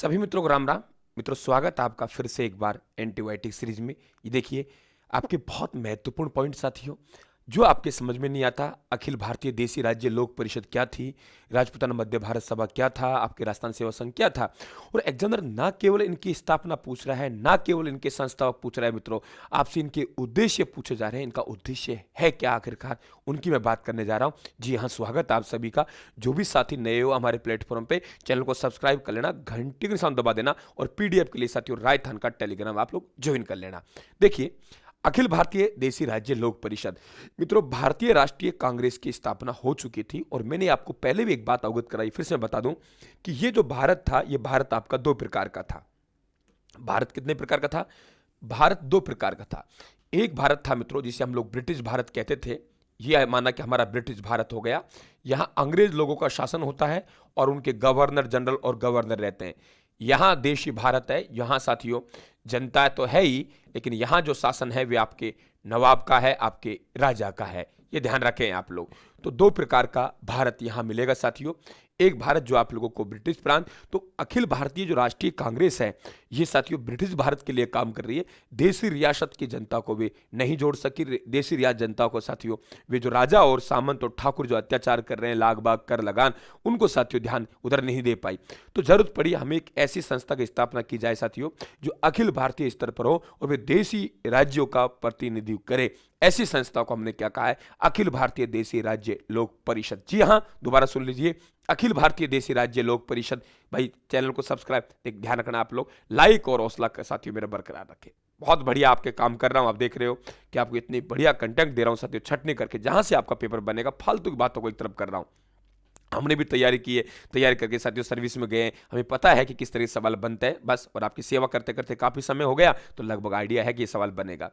सभी मित्रों को राम राम। मित्रों, स्वागत है आपका फिर से एक बार एंटीबायोटिक सीरीज में। ये देखिए, आपके बहुत महत्वपूर्ण पॉइंट साथियों, जो आपके समझ में नहीं आता। अखिल भारतीय देसी राज्य लोक परिषद क्या थी, राजपूताना मध्य भारत सभा क्या था, आपके राजस्थान सेवा संघ क्या था। और एग्जामिनर ना केवल इनकी स्थापना पूछ रहा है, ना केवल इनके संस्थापक पूछ रहा है मित्रों, आपसे इनके उद्देश्य पूछे जा रहे हैं। इनका उद्देश्य है क्या आखिरकार, उनकी मैं बात करने जा रहा हूं। जी हाँ, स्वागत है आप सभी का। जो भी साथी नए हो हमारे प्लेटफॉर्म पे, चैनल को सब्सक्राइब कर लेना, घंटी के निशान दबा देना, और पीडीएफ के लिए साथियों रायथान का टेलीग्राम आप लोग ज्वाइन कर लेना। देखिए, अखिल भारतीय देसी राज्य लोक परिषद मित्रों, भारतीय राष्ट्रीय कांग्रेस की स्थापना हो चुकी थी। और मैंने आपको पहले भी एक बात अवगत कराई, फिर से मैं बता दूं कि ये जो भारत था, ये भारत आपका दो प्रकार का था। भारत कितने प्रकार का था? भारत दो प्रकार का था। एक भारत था मित्रों, जिसे हम लोग ब्रिटिश भारत कहते थे। यह माना कि हमारा ब्रिटिश भारत हो गया। यहां अंग्रेज लोगों का शासन होता है और उनके गवर्नर जनरल और गवर्नर रहते हैं। यहां देशी भारत है। यहां साथियों जनता तो है ही, लेकिन यहां जो शासन है वे आपके नवाब का है, आपके राजा का है। ये ध्यान रखें आप लोग। तो दो प्रकार का भारत यहां मिलेगा साथियों। एक भारत जो आप लोगों को ब्रिटिश प्रांत, तो अखिल भारतीय जो राष्ट्रीय कांग्रेस है, ये साथियों ब्रिटिश भारत के लिए काम कर रही है। देसी रियासत की जनता को वे नहीं जोड़ सकी। देसी रियासत जनता को साथियों, वे जो राजा और सामंत और ठाकुर जो अत्याचार कर रहे हैं, लाग बाग कर लगान, उनको साथियों ध्यान उधर नहीं दे पाई। तो जरूरत पड़ी हमें एक ऐसी संस्था की स्थापना की जाए साथियों, जो अखिल भारतीय स्तर पर हो और वे देसी राज्यों का प्रतिनिधित्व करे। ऐसी संस्था को हमने क्या कहा है? अखिल भारतीय देसी राज्य लोक परिषद। जी हां, दोबारा सुन लीजिए, अखिल भारतीय देसी राज्य लोक परिषद। भाई चैनल को सब्सक्राइब, ध्यान रखना आप लोग, लाइक और हौसला साथियों मेरा बरकरार रखें। बहुत बढ़िया आपके काम कर रहा हूं। आप देख रहे हो कि आपको इतनी बढ़िया कंटेंट दे रहा हूं साथियों, छटनी करके जहां से आपका पेपर बनेगा। फालतू की बातों को एक तरफ कर रहा हूं। हमने भी तैयारी की है, तैयारी करके साथियों सर्विस में गए हैं, हमें पता है कि किस तरह से सवाल बनते हैं बस। और आपकी सेवा करते करते काफी समय हो गया, तो लगभग आइडिया है कि ये सवाल बनेगा।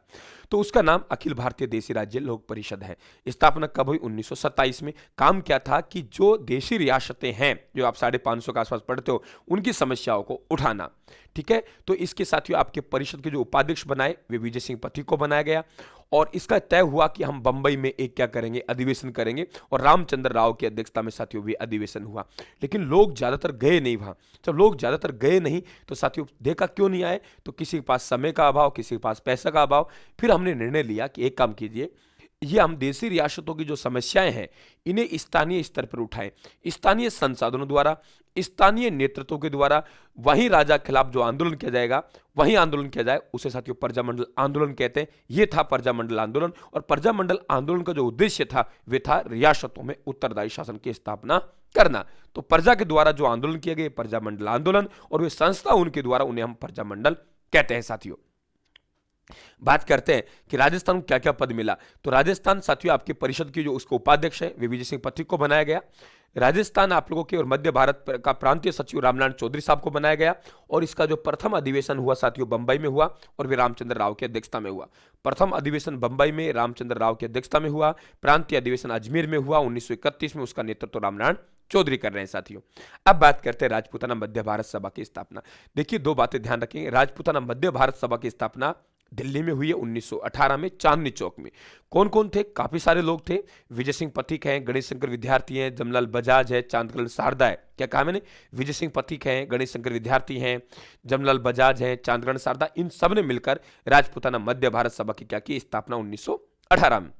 तो उसका नाम अखिल भारतीय देसी राज्य लोक परिषद है। स्थापना कब हुई? 1927 में। काम क्या था कि जो देशी रियासतें हैं, जो आप 550 के आसपास पढ़ते हो, उनकी समस्याओं को उठाना। ठीक है, तो इसके साथियों आपके परिषद के जो उपाध्यक्ष बनाए, वे विजय सिंह पथिक को बनाया गया। और इसका तय हुआ कि हम बंबई में एक क्या करेंगे, अधिवेशन करेंगे। और रामचंद्र राव की अध्यक्षता में साथियों भी अधिवेशन हुआ। लेकिन लोग ज्यादातर गए नहीं वहां। जब लोग ज्यादातर गए नहीं, तो साथियों देखा क्यों नहीं आए? तो किसी के पास समय का अभाव, किसी के पास पैसा का अभाव। फिर हमने निर्णय लिया कि एक काम कीजिए, ये हम देसी रियासतों की जो समस्याएं हैं, इन्हें स्थानीय स्तर पर उठाएं। स्थानीय संसाधनों द्वारा, स्थानीय नेतृत्व के द्वारा, वहीं राजा के खिलाफ जो आंदोलन किया जाएगा, वहीं आंदोलन किया जाए। उसे साथियों प्रजामंडल आंदोलन कहते हैं। यह था प्रजामंडल आंदोलन। और प्रजामंडल आंदोलन का जो उद्देश्य था, वह था रियासतों में उत्तरदायी शासन की स्थापना करना। तो प्रजा के द्वारा जो आंदोलन किया गया, प्रजामंडल आंदोलन, और वे संस्था उनके द्वारा, उन्हें हम प्रजामंडल कहते हैं साथियों। बात करते हैं कि राजस्थान को क्या क्या पद मिला। तो राजस्थान साथियों आपके परिषद की जो उसको उपाध्यक्ष है, वे विजय सिंह पथिक को बनाया गया। राजस्थान आप लोगों के और मध्य भारत का प्रांतीय सचिव रामनारायण चौधरी साहब को बनाया गया। और इसका जो प्रथम अधिवेशन हुआ साथियों बंबई में हुआ, और वे रामचंद्र राव की अध्यक्षता में हुआ। प्रथम अधिवेशन बंबई में रामचंद्र राव की अध्यक्षता में हुआ। प्रांतीय अधिवेशन अजमेर में हुआ 1931 में। उसका नेतृत्व रामनारायण चौधरी कर रहे हैं साथियों। अब बात करते हैं राजपूताना मध्य भारत सभा की स्थापना। देखिए, दो बातें ध्यान रखेंगे। राजपूताना मध्य भारत सभा की स्थापना दिल्ली में हुई है 1918 में, चांदनी चौक में। कौन कौन थे? काफी सारे लोग थे। विजय सिंह पथिक हैं, गणेश शंकर विद्यार्थी हैं, जमलाल बजाज है, चांदकल शारदा है। क्या कहा मैंने? विजय सिंह पथिक हैं, गणेश शंकर विद्यार्थी हैं, जमलाल बजाज हैं, चांदकल शारदा, इन सब ने मिलकर राजपूताना मध्य भारत सभा की क्या की? स्थापना 1918 में।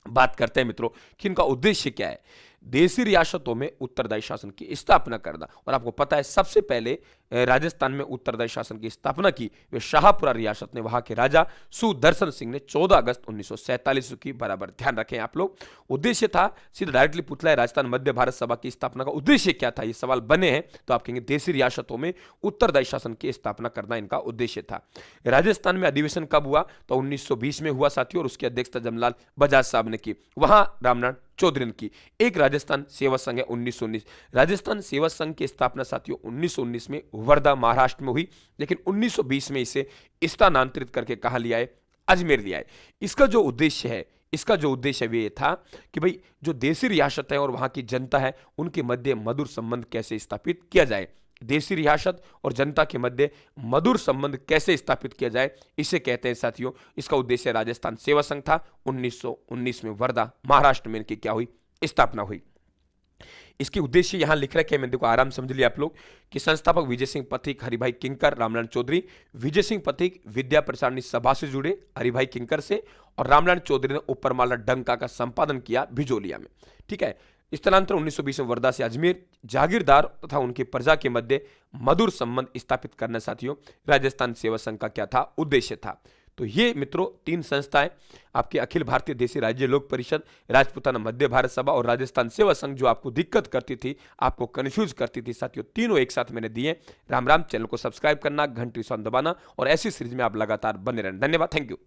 बात करते हैं मित्रों कि इनका उद्देश्य क्या है। देसी रियासतों में उत्तरदायी शासन की स्थापना करना। और आपको पता है सबसे पहले राजस्थान में उत्तरदायी शासन की स्थापना की वे शाहपुरा रियासत ने, वहां के राजा सुदर्शन सिंह ने 14 अगस्त 1947 की। बराबर ध्यान रखें आप लोग। उद्देश्य था, सीधा डायरेक्टली पूछला है, राजस्थान मध्य भारत सभा की स्थापना का उद्देश्य क्या था? ये सवाल बने हैं, तो आप कहेंगे देसी रियासतों में उत्तरदायी शासन की स्थापना करना इनका उद्देश्य था। राजस्थान में अधिवेशन कब हुआ? तो 1920 में हुआ साथियों, और उसकी अध्यक्षता जमलाल बजाज साहब ने की। वहां रामनारायण चौधरी ने की। एक राजस्थान सेवा संघ है 1919। राजस्थान सेवा संघ की स्थापना साथियों 1919 में वर्धा महाराष्ट्र में हुई। लेकिन 1920 में इसे स्थानांतरित करके कहा लिया है? अजमेर लिया है। इसका जो उद्देश्य है, ये था कि भाई जो देसी रियासत है और वहां की जनता है, उनके मध्य मधुर संबंध कैसे स्थापित किया जाए। देसी रियासत और जनता के मध्य मधुर संबंध कैसे स्थापित किया जाए, इसे कहते हैं साथियों। इसका उद्देश्य राजस्थान सेवा संघ था। 1919 में वर्धा महाराष्ट्र में इनकी क्या हुई? स्थापना हुई। इसके उद्देश्य यहां लिख रखे हैं, मैंने देखो आराम समझ लिया आप लोग कि संस्थापक विजय सिंह पथिक, हरिभाई किंकर, रामलाल चौधरी। विजय सिंह पथिक विद्या प्रसारणी सभा से जुड़े, हरिभाई किंकर से, और रामलाल चौधरी ने उपरमाला डंका का संपादन किया भिजोलिया में। ठीक है। स्थलांतर 1920 में वर्धा से अजमेर, जागीरदार तथा उनकी प्रजा के मध्य मधुर संबंध स्थापित करना साथियों राजस्थान सेवा संघ का क्या था, उद्देश्य था। तो ये मित्रों 3 संस्थाएं आपके अखिल भारतीय देशी राज्य लोक परिषद, राजपूताना मध्य भारत सभा और राजस्थान सेवा संघ जो आपको दिक्कत करती थी, आपको कंफ्यूज करती थी साथियों, तीनों एक साथ मैंने दिए। राम राम। चैनल को सब्सक्राइब करना, घंटी निशान दबाना और ऐसी सीरीज में आप लगातार बने रहना। धन्यवाद। Thank you.